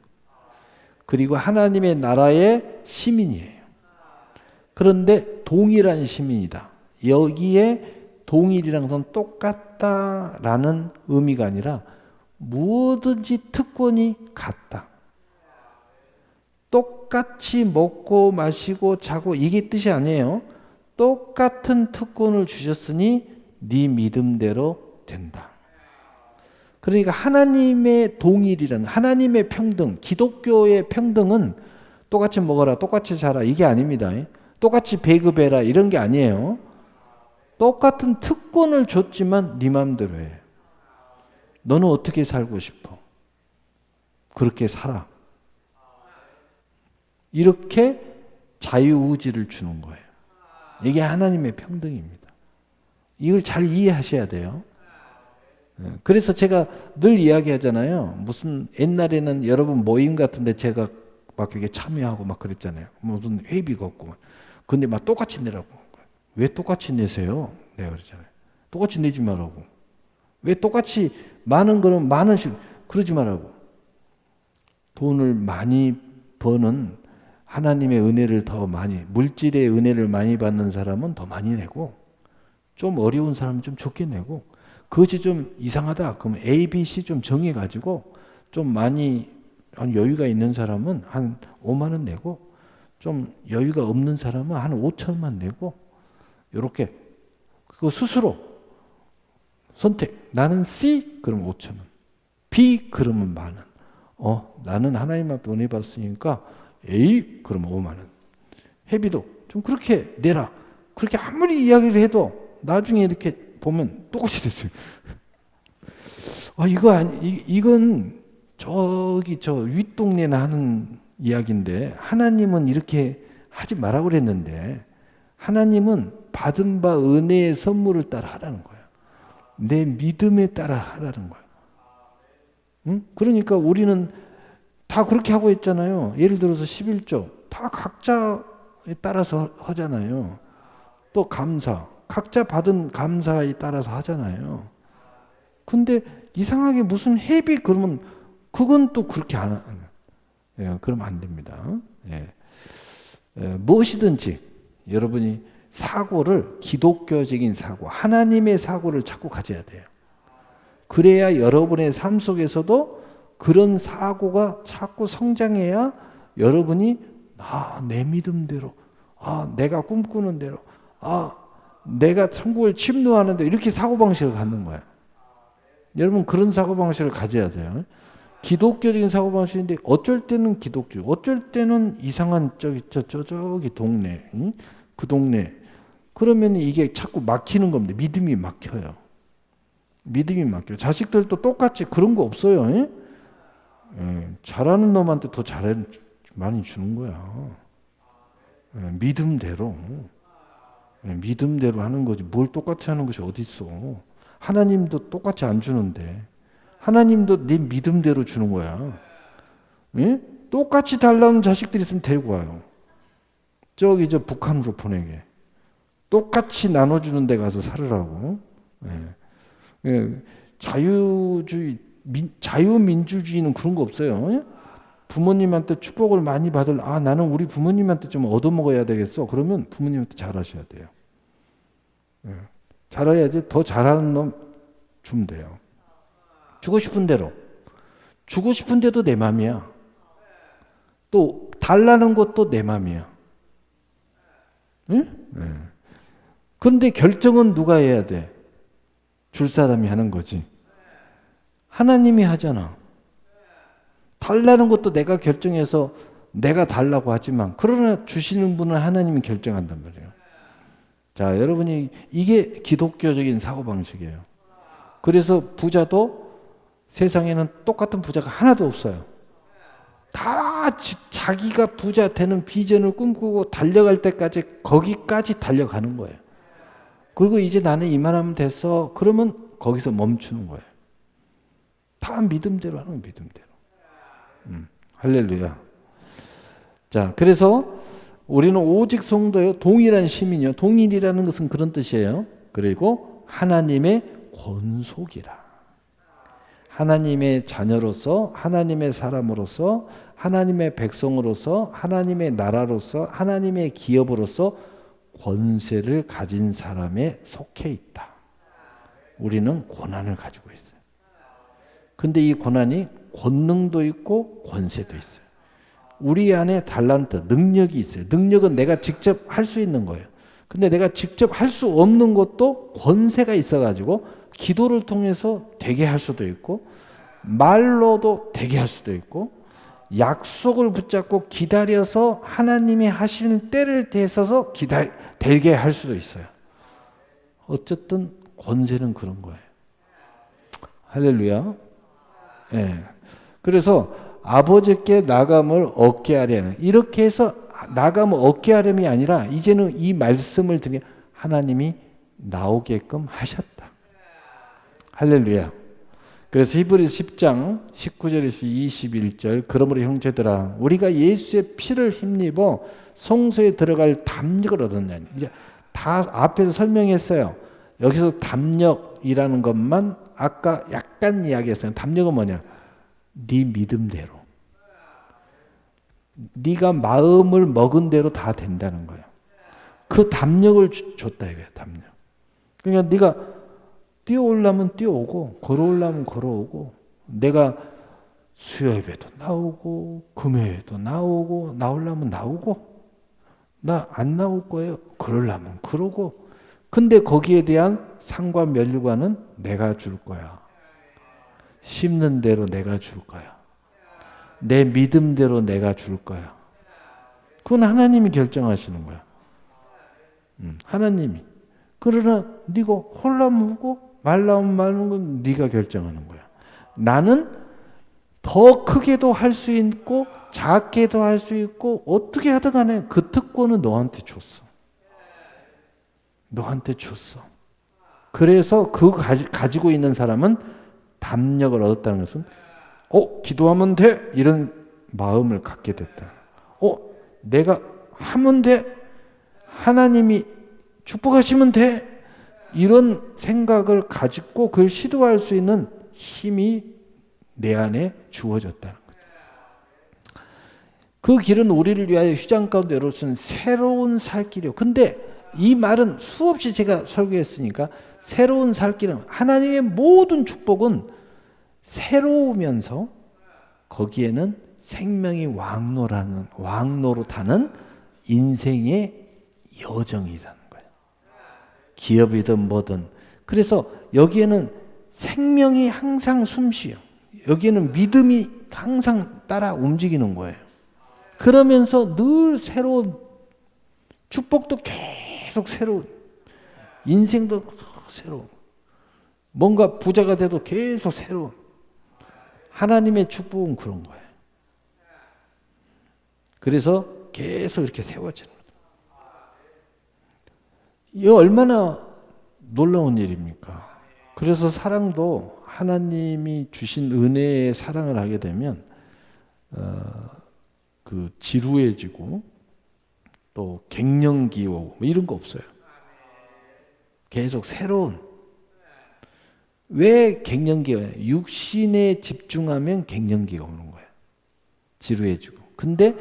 그리고 하나님의 나라의 시민이에요. 그런데 동일한 시민이다. 여기에 동일이란 것은 똑같다라는 의미가 아니라 무엇든지 특권이 같다. 똑같이 먹고 마시고 자고 이게 뜻이 아니에요. 똑같은 특권을 주셨으니 네 믿음대로 된다. 그러니까 하나님의 동일이란 하나님의 평등, 기독교의 평등은 똑같이 먹어라, 똑같이 자라 이게 아닙니다. 똑같이 배급해라 이런 게 아니에요. 똑같은 특권을 줬지만 네 마음대로 해. 너는 어떻게 살고 싶어? 그렇게 살아. 이렇게 자유의지를 주는 거예요. 이게 하나님의 평등입니다. 이걸 잘 이해하셔야 돼요. 그래서 제가 늘 이야기하잖아요. 무슨 옛날에는 여러분 모임 같은데 제가 막 이렇게 참여하고 막 그랬잖아요. 무슨 회비가 없고. 근데 막 똑같이 내라고. 왜 똑같이 내세요? 내가 그러잖아요. 똑같이 내지 말라고. 왜 똑같이 많은 거는 많은씩 그러지 말라고. 돈을 많이 버는 하나님의 은혜를 더 많이, 물질의 은혜를 많이 받는 사람은 더 많이 내고, 좀 어려운 사람은 좀 적게 내고, 그것이 좀 이상하다. 그럼 A, B, C 좀 정해가지고 좀 많이 여유가 있는 사람은 한 5만 원 내고, 좀 여유가 없는 사람은 한 5천만 내고, 이렇게 그거 스스로 선택. 나는 C 그럼 5천 원, B 그러면 만 원. 나는 하나님 앞에 은혜 받았으니까 A 그러면 5만 원. 회비도 좀 그렇게 내라. 그렇게 아무리 이야기를 해도 나중에 이렇게 보면 똑같이 됐어요. 이건 저기 저 윗동네나 하는 이야기인데 하나님은 이렇게 하지 말라고 그랬는데 하나님은 받은 바 은혜의 선물을 따라 하라는 거예요. 내 믿음에 따라 하라는 거예요. 응? 그러니까 우리는 다 그렇게 하고 있잖아요. 예를 들어서 11조 다 각자에 따라서 하잖아요. 또 감사 각자 받은 감사에 따라서 하잖아요. 근데 이상하게 무슨 회비 그러면 그건 또 그렇게 안 하는. 예, 그러면 안 됩니다. 예. 무엇이든지 여러분이 사고를 기독교적인 사고, 하나님의 사고를 자꾸 가져야 돼요. 그래야 여러분의 삶 속에서도 그런 사고가 자꾸 성장해야 여러분이 내 믿음대로, 내가 꿈꾸는 대로, 내가 천국을 침노하는 데 이렇게 사고방식을 갖는 거예요. 여러분 그런 사고방식을 가져야 돼요. 기독교적인 사고방식인데 어쩔 때는 기독교, 어쩔 때는 이상한 저기 동네, 그 동네. 그러면 이게 자꾸 막히는 겁니다. 믿음이 막혀요. 믿음이 막혀요. 자식들도 똑같이 그런 거 없어요. 잘하는 놈한테 더 많이 주는 거야. 믿음대로. 믿음대로 하는 거지. 뭘 똑같이 하는 것이 어디 있어. 하나님도 똑같이 안 주는데 하나님도 네 믿음대로 주는 거야. 똑같이 달라는 자식들이 있으면 데리고 와요. 저기 저 북한으로 보내게. 똑같이 나눠주는 데 가서 살으라고. 자유민주주의는 그런 거 없어요. 부모님한테 축복을 많이 나는 우리 부모님한테 좀 얻어먹어야 되겠어. 그러면 부모님한테 잘하셔야 돼요. 잘해야지. 더 잘하는 놈 주면 돼요. 주고 싶은 대로. 주고 싶은 데도 내 맘이야. 또 달라는 것도 내 맘이야. 그런데 결정은 누가 해야 돼? 줄 사람이 하는 거지. 하나님이 하잖아. 달라는 것도 내가 결정해서 내가 달라고 하지만 그러나 주시는 분은 하나님이 결정한단 말이에요. 자, 여러분이 이게 기독교적인 사고방식이에요. 그래서 부자도 세상에는 똑같은 부자가 하나도 없어요. 다 자기가 부자 되는 비전을 꿈꾸고 달려갈 때까지 거기까지 달려가는 거예요. 그리고 이제 나는 이만하면 됐어. 그러면 거기서 멈추는 거예요. 다 믿음대로 하는 거예요. 믿음대로. 할렐루야. 자, 그래서 우리는 오직 성도요. 동일한 시민이요. 동일이라는 것은 그런 뜻이에요. 그리고 하나님의 권속이라. 하나님의 자녀로서, 하나님의 사람으로서, 하나님의 백성으로서, 하나님의 나라로서, 하나님의 기업으로서 권세를 가진 사람에 속해 있다. 우리는 고난을 가지고 있어요. 근데 이 고난이 권능도 있고 권세도 있어요. 우리 안에 달란트, 능력이 있어요. 능력은 내가 직접 할 수 있는 거예요. 근데 내가 직접 할 수 없는 것도 권세가 있어가지고 기도를 통해서 되게 할 수도 있고 말로도 되게 할 수도 있고 약속을 붙잡고 기다려서 하나님이 하시는 때를 대해서 되게 할 수도 있어요. 어쨌든 권세는 그런 거예요. 할렐루야. 예. 그래서 아버지께 나감을 얻게 하려는, 이렇게 해서 나감을 얻게 하려이 아니라 이제는 이 말씀을 들으니 하나님이 나오게끔 하셨다. 할렐루야. 그래서 히브리서 10장 19절에서 21절, 그러므로 형제들아 우리가 예수의 피를 힘입어 성소에 들어갈 담력을 얻었나니. 이제 다 앞에서 설명했어요. 여기서 담력이라는 것만 아까 약간 이야기했어요. 담력은 뭐냐? 네 믿음대로, 네가 마음을 먹은 대로 다 된다는 거예요. 그 담력을 줬다 이거예요. 담력. 그러니까 네가 뛰어오려면 뛰어오고 걸어오려면 걸어오고, 내가 수요예배도 나오고 금요예배도 나오고 나오려면 나오고, 나 안 나올 거예요. 그러려면 그러고, 근데 거기에 대한 상과 면류관은 내가 줄 거야. 심는 대로 내가 줄 거야. 내 믿음대로 내가 줄 거야. 그건 하나님이 결정하시는 거야. 하나님이. 그러나 네가 홀라면 하고 말라면 마는 건 네가 결정하는 거야. 나는 더 크게도 할 수 있고 작게도 할 수 있고 어떻게 하든 간에 그 특권은 너한테 줬어. 너한테 줬어. 그래서 그 가지고 있는 사람은 담력을 얻었다는 것은 기도하면 돼, 이런 마음을 갖게 됐다. 내가 하면 돼, 하나님이 축복하시면 돼, 이런 생각을 가지고 그걸 시도할 수 있는 힘이 내 안에 주어졌다는 거죠. 그 길은 우리를 위하여 휘장 가운데 열어준 새로운 살 길이요. 근데 이 말은 수없이 제가 설교했으니까, 새로운 살 길은 하나님의 모든 축복은 새로우면서 거기에는 생명이 왕노로 타는 인생의 여정이라는 거예요. 기업이든 뭐든. 그래서 여기에는 생명이 항상 숨쉬어요. 여기에는 믿음이 항상 따라 움직이는 거예요. 그러면서 늘 새로운 축복도 계속 새로운, 인생도 새로운, 뭔가 부자가 돼도 계속 새로운, 하나님의 축복은 그런 거예요. 그래서 계속 이렇게 세워지는 거예요. 이거 얼마나 놀라운 일입니까? 그래서 사랑도 하나님이 주신 은혜의 사랑을 하게 되면 그 지루해지고 또 갱년기 오고 뭐 이런 거 없어요. 계속 새로운. 왜 갱년기가 와요? 육신에 집중하면 갱년기가 오는 거예요. 지루해지고. 근데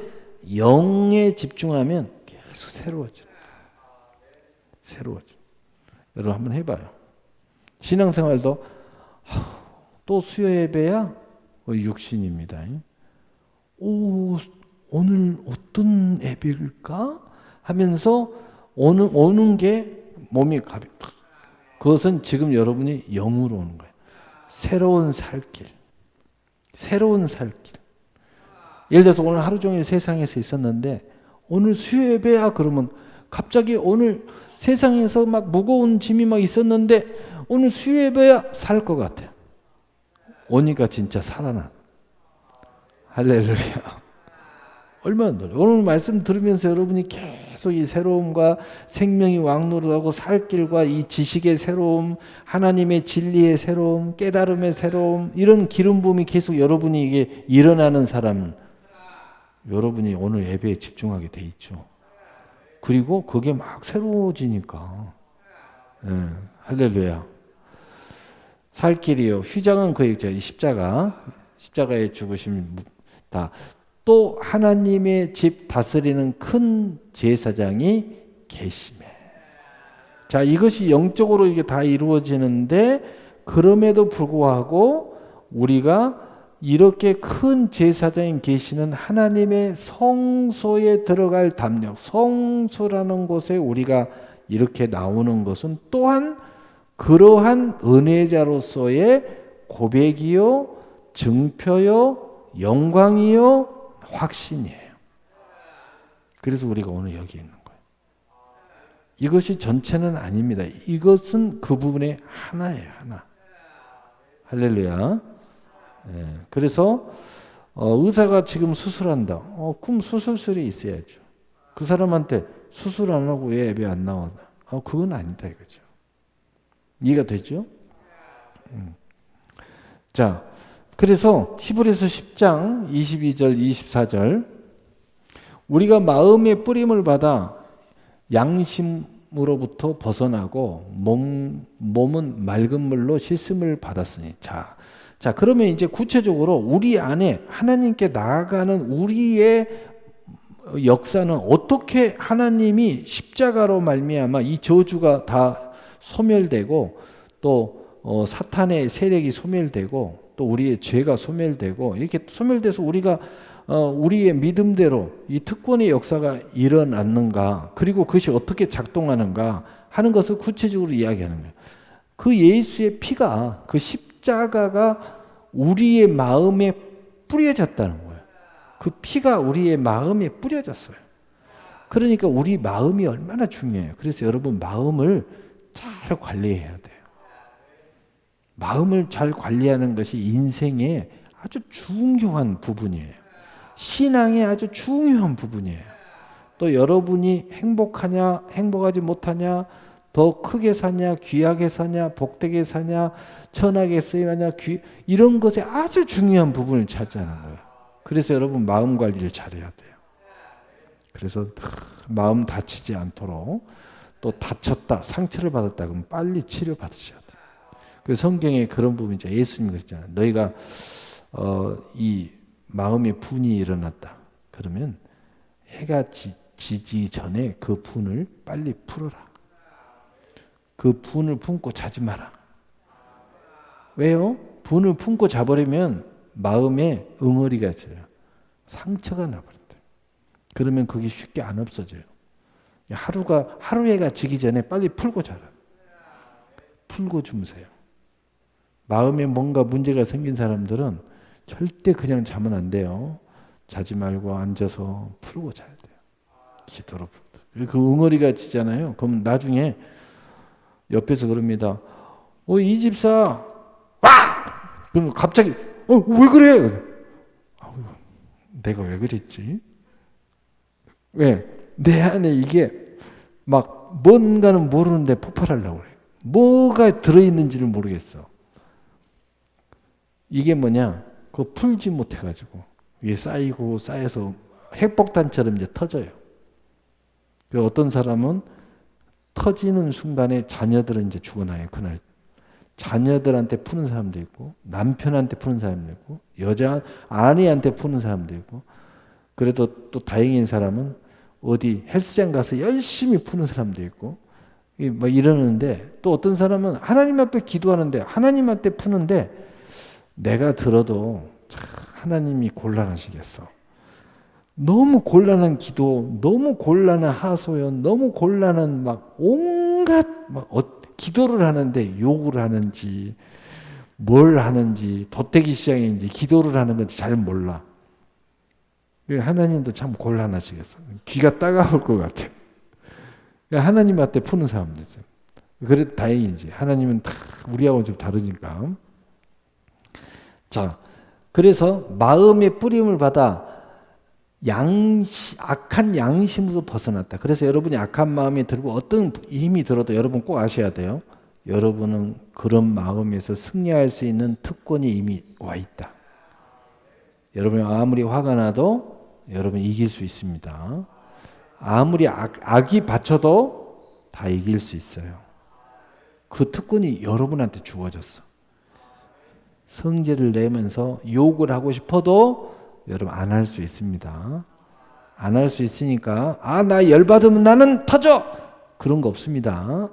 영에 집중하면 계속 새로워져요. 여러분 한번 해봐요. 신앙생활도 또 수요 예배야? 육신입니다. 오늘 어떤 예배일까? 하면서 오는 게 몸이 가볍다. 그것은 지금 여러분이 영으로 오는 거예요. 새로운 살길. 예를 들어서 오늘 하루 종일 세상에서 있었는데 오늘 수요 예배야 그러면 갑자기 오늘 세상에서 막 무거운 짐이 막 있었는데 오늘 수요 예배야 살 것 같아요. 오니까 진짜 살아나. 할렐루야. 얼마나 놀라요. 오늘 말씀 들으면서 여러분이 계속 이 새로움과 생명이 왕노릇하고 살 길과 이 지식의 새로움, 하나님의 진리의 새로움, 깨달음의 새로움, 이런 기름 부음이 계속 여러분이 이게 일어나는 사람은 여러분이 오늘 예배에 집중하게 돼 있죠. 그리고 그게 막 새로워지니까. 할렐루야. 살 길이요. 휘장은 그 얘기죠. 십자가의 죽으심 다. 또 하나님의 집 다스리는 큰 제사장이 계시매. 자, 이것이 영적으로 이게 다 이루어지는데 그럼에도 불구하고 우리가 이렇게 큰 제사장인 계시는 하나님의 성소에 들어갈 담력, 성소라는 곳에 우리가 이렇게 나오는 것은 또한 그러한 은혜자로서의 고백이요, 증표요, 영광이요, 확신이에요. 그래서 우리가 오늘 여기 있는 거예요. 이것이 전체는 아닙니다. 이것은 그 부분의 하나예요. 하나. 할렐루야. 예, 그래서 의사가 지금 수술한다. 그럼 수술술이 있어야죠. 그 사람한테 수술 안 하고 왜 예배 안 나와? 그건 아니다 이거죠. 이해가 되죠? 자, 그래서 히브리서 10장 22절 24절 우리가 마음의 뿌림을 받아 양심으로부터 벗어나고 몸은 맑은 물로 씻음을 받았으니 자 그러면 이제 구체적으로 우리 안에 하나님께 나아가는 우리의 역사는 어떻게 하나님이 십자가로 말미암아 이 저주가 다 소멸되고 또 사탄의 세력이 소멸되고 또 우리의 죄가 소멸되고 이렇게 소멸돼서 우리가 우리의 믿음대로 이 특권의 역사가 일어났는가 그리고 그것이 어떻게 작동하는가 하는 것을 구체적으로 이야기하는 거예요. 그 예수의 피가 그 십자가가 우리의 마음에 뿌려졌다는 거예요. 그 피가 우리의 마음에 뿌려졌어요. 그러니까 우리 마음이 얼마나 중요해요. 그래서 여러분 마음을 잘 관리해야 돼요. 마음을 잘 관리하는 것이 인생의 아주 중요한 부분이에요. 신앙의 아주 중요한 부분이에요. 또 여러분이 행복하냐, 행복하지 못하냐, 더 크게 사냐, 귀하게 사냐, 복되게 사냐, 천하게 쓰이냐, 이런 것에 아주 중요한 부분을 차지하는 거예요. 그래서 여러분 마음 관리를 잘해야 돼요. 그래서 마음 다치지 않도록 또 다쳤다, 상처를 받았다 그러면 빨리 치료 받으셔야 돼요. 그래서 성경에 그런 부분이죠. 예수님이 그랬잖아요. 너희가 이 마음에 분이 일어났다. 그러면 해가 지기 전에 그 분을 빨리 풀어라. 그 분을 품고 자지 마라. 왜요? 분을 품고 자버리면 마음에 응어리가 져요. 상처가 나버린다. 그러면 그게 쉽게 안 없어져요. 하루해가 지기 전에 빨리 풀고 자라. 풀고 주무세요. 마음에 뭔가 문제가 생긴 사람들은 절대 그냥 자면 안 돼요. 자지 말고 앉아서 풀고 자야 돼요. 기도로 풀고. 그 응어리가 지잖아요. 그럼 나중에 옆에서 그럽니다. 이 집사, 그럼 갑자기, 왜 그래? 내가 왜 그랬지? 왜? 내 안에 이게 막 뭔가는 모르는데 폭발하려고 그래. 뭐가 들어있는지를 모르겠어. 이게 뭐냐? 그거 풀지 못해가지고 위에 쌓이고 쌓여서 핵폭탄처럼 이제 터져요. 어떤 사람은 터지는 순간에 자녀들은 이제 죽어나요. 그날 자녀들한테 푸는 사람도 있고 남편한테 푸는 사람도 있고 여자 아내한테 푸는 사람도 있고 그래도 또 다행인 사람은 어디 헬스장 가서 열심히 푸는 사람도 있고 막 이러는데 또 어떤 사람은 하나님 앞에 기도하는데 하나님한테 푸는데 내가 들어도 참 하나님이 곤란하시겠어. 너무 곤란한 기도, 너무 곤란한 하소연, 너무 곤란한 막 온갖 기도를 하는데 욕을 하는지 뭘 하는지 덧대기 시장인지 기도를 하는 건지 잘 몰라. 하나님도 참 곤란하시겠어. 귀가 따가울 것 같아요. 하나님한테 푸는 사람들. 그래도 다행이지. 하나님은 다 우리하고는 좀 다르니까. 자, 그래서 마음의 뿌림을 받아 악한 양심으로 벗어났다. 그래서 여러분이 악한 마음이 들고 어떤 힘이 들어도 여러분 꼭 아셔야 돼요. 여러분은 그런 마음에서 승리할 수 있는 특권이 이미 와 있다. 여러분이 아무리 화가 나도 여러분 이길 수 있습니다. 아무리 악이 받쳐도 다 이길 수 있어요. 그 특권이 여러분한테 주어졌어. 성질을 내면서 욕을 하고 싶어도 여러분 안 할 수 있습니다. 안 할 수 있으니까 나 열받으면 나는 터져! 그런 거 없습니다.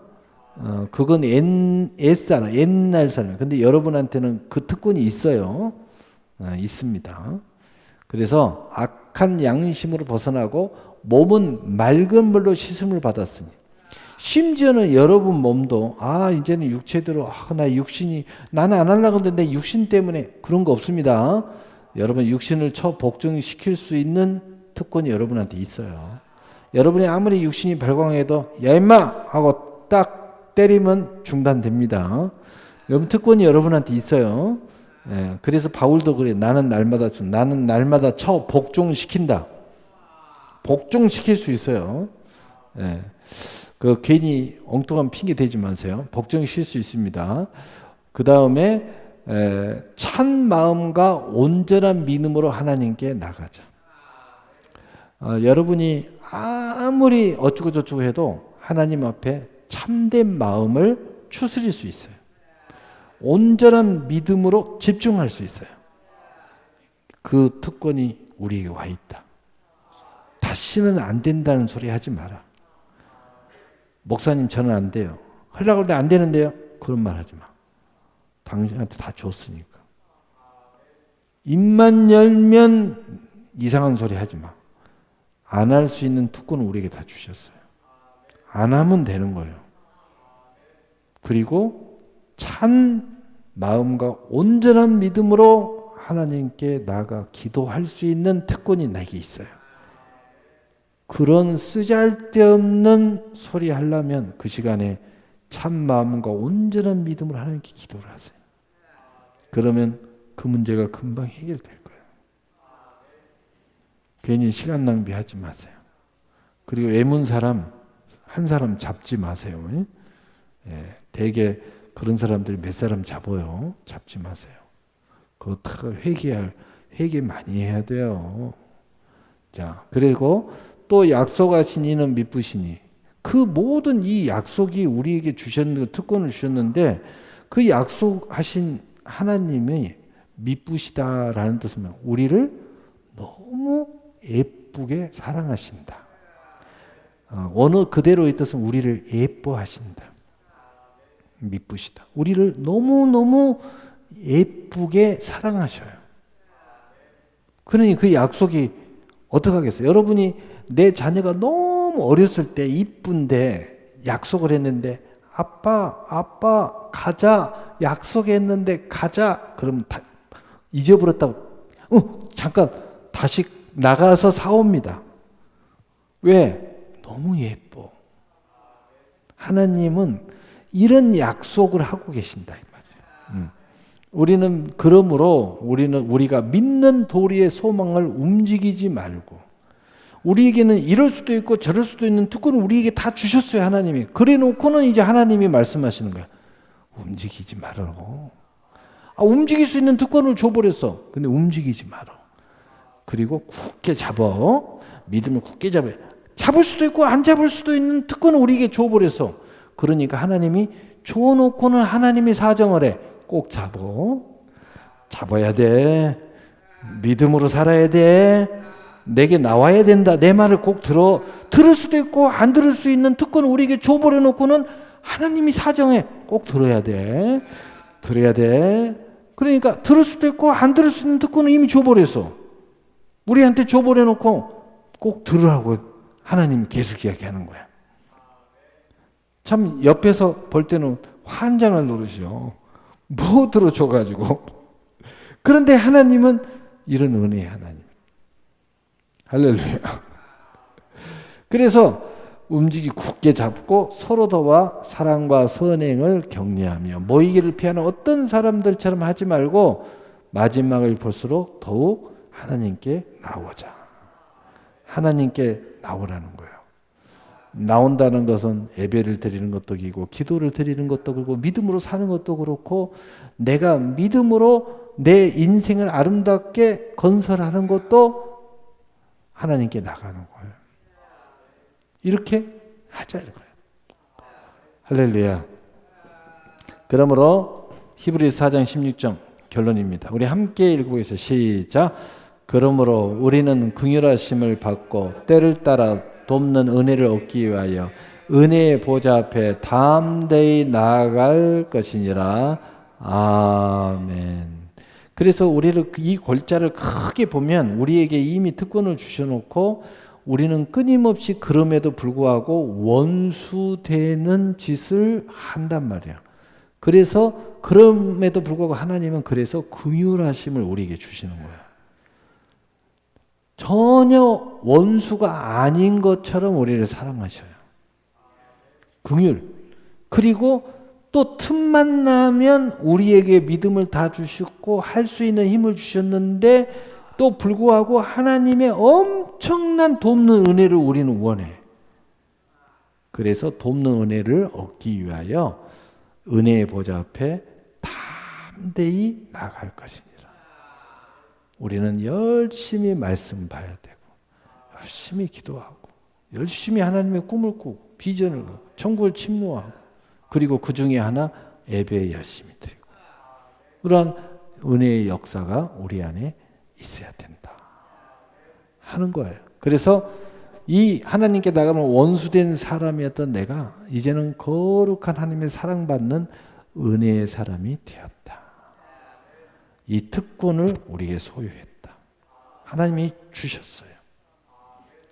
그건 옛날 사람. 근데 여러분한테는 그 특권이 있어요. 있습니다. 그래서 악한 양심으로 벗어나고 몸은 맑은 물로 씻음을 받았으니 심지어는 여러분 몸도 이제는 육체대로 나 육신이 나는 안 하려고 했는데 내 육신 때문에 그런 거 없습니다. 여러분 육신을 복종시킬 수 있는 특권이 여러분한테 있어요. 여러분이 아무리 육신이 발광해도 야 임마 하고 딱 때리면 중단됩니다. 여러분 특권이 여러분한테 있어요. 그래서 바울도 그래. 나는 날마다 복종시킨다. 복종시킬 수 있어요. 그 괜히 엉뚱한 핑계 대지 마세요. 복종시킬 수 있습니다. 그 다음에 찬 마음과 온전한 믿음으로 하나님께 나가자. 여러분이 아무리 어쩌고 저쩌고 해도 하나님 앞에 참된 마음을 추스릴 수 있어요. 온전한 믿음으로 집중할 수 있어요. 그 특권이 우리에게 와 있다. 다시는 안 된다는 소리 하지 마라. 목사님 저는 안 돼요. 하려고 하는데 안 되는데요. 그런 말 하지 마. 당신한테 다 줬으니까. 입만 열면 이상한 소리 하지 마. 안 할 수 있는 특권은 우리에게 다 주셨어요. 안 하면 되는 거예요. 그리고 찬 마음과 온전한 믿음으로 하나님께 나아가 기도할 수 있는 특권이 나에게 있어요. 그런 쓰잘데없는 소리 하려면 그 시간에 참 마음과 온전한 믿음으로 하나님께 기도를 하세요. 그러면 그 문제가 금방 해결될 거예요. 괜히 시간 낭비하지 마세요. 그리고 외문 사람 한 사람 잡지 마세요. 대개 그런 사람들이 몇 사람 잡아요. 잡지 마세요. 그거 다 회개 많이 해야 돼요. 자, 그리고 또 약속하신 이는 미쁘시니 그 모든 이 약속이 우리에게 주셨는 특권을 주셨는데 그 약속하신 하나님이 미쁘시다라는 뜻은 우리를 너무 예쁘게 사랑하신다. 언어 그대로의 뜻은 우리를 예뻐하신다. 미쁘시다. 우리를 너무너무 예쁘게 사랑하셔요. 그러니 그 약속이 어떻게 하겠어요? 여러분이 내 자녀가 너무 어렸을 때 이쁜데 약속을 했는데 아빠 가자 약속했는데 가자 그럼 잊어버렸다고 잠깐 다시 나가서 사옵니다. 왜? 너무 예뻐. 하나님은 이런 약속을 하고 계신다 이 말이에요. 우리가 믿는 도리의 소망을 움직이지 말고 우리에게는 이럴 수도 있고 저럴 수도 있는 특권을 우리에게 다 주셨어요 하나님이. 그래 놓고는 이제 하나님이 말씀하시는 거야. 움직이지 말라고. 움직일 수 있는 특권을 줘버렸어. 근데 움직이지 마라. 그리고 굳게 잡아. 믿음을 굳게 잡아요. 잡을 수도 있고 안 잡을 수도 있는 특권을 우리에게 줘버렸어. 그러니까 하나님이 줘놓고는 하나님이 사정을 해. 꼭 잡아야 돼. 믿음으로 살아야 돼. 내게 나와야 된다. 내 말을 꼭 들을 수도 있고 안 들을 수 있는 특권을 우리에게 줘버려 놓고는 하나님이 사정해. 꼭 들어야 돼. 그러니까 들을 수도 있고 안 들을 수 있는 특권을 이미 줘버렸어. 우리한테 줘버려 놓고 꼭 들으라고 하나님이 계속 이야기하는 거야. 참 옆에서 볼 때는 환장을 노르셔. 뭐 들어줘가지고. 그런데 하나님은 이런 은혜의 하나님. 할렐루야. 그래서 굳게 잡고 서로 더와 사랑과 선행을 격려하며 모이기를 피하는 어떤 사람들처럼 하지 말고 마지막을 볼수록 더욱 하나님께 나오자. 하나님께 나오라는 거예요. 나온다는 것은 예배를 드리는 것도 그렇고 기도를 드리는 것도 그렇고 믿음으로 사는 것도 그렇고 내가 믿음으로 내 인생을 아름답게 건설하는 것도 하나님께 나가는 거예요. 이렇게 하자 이거예요. 할렐루야. 그러므로 히브리서 4장 16절 결론입니다. 우리 함께 읽어보겠습니다. 시작. 그러므로 우리는 긍휼하심을 받고 때를 따라 돕는 은혜를 얻기 위하여 은혜의 보좌 앞에 담대히 나아갈 것이니라. 아멘. 그래서 우리를 이 골자를 크게 보면 우리에게 이미 특권을 주셔놓고 우리는 끊임없이 그럼에도 불구하고 원수되는 짓을 한단 말이에요. 그래서 그럼에도 불구하고 하나님은 그래서 긍휼하심을 우리에게 주시는 거예요. 전혀 원수가 아닌 것처럼 우리를 사랑하셔요. 긍휼. 그리고 또 틈만 나면 우리에게 믿음을 다 주시고 할 수 있는 힘을 주셨는데 또 불구하고 하나님의 엄청난 돕는 은혜를 우리는 원해. 그래서 돕는 은혜를 얻기 위하여 은혜의 보좌 앞에 담대히 나갈 것이니라. 우리는 열심히 말씀 봐야 되고 열심히 기도하고 열심히 하나님의 꿈을 꾸고 비전을 꾸고 천국을 침노하고 그리고 그 중에 하나 예배에 열심히 드리고 그러한 은혜의 역사가 우리 안에 있어야 된다 하는 거예요. 그래서 이 하나님께 나가면 원수된 사람이었던 내가 이제는 거룩한 하나님의 사랑받는 은혜의 사람이 되었다. 이 특권을 우리에게 소유했다. 하나님이 주셨어요.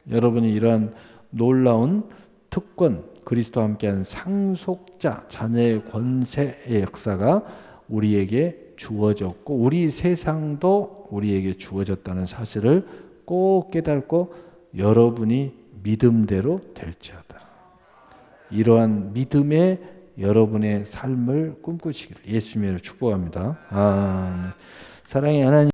여러분이 이러한 놀라운 특권, 그리스도와 함께한 상속자, 자녀의 권세의 역사가 우리에게 주어졌고 우리 세상도 우리에게 주어졌다는 사실을 꼭 깨닫고 여러분이 믿음대로 될지어다. 이러한 믿음의 여러분의 삶을 꿈꾸시기를 예수님으로 축복합니다. 사랑의 하나님.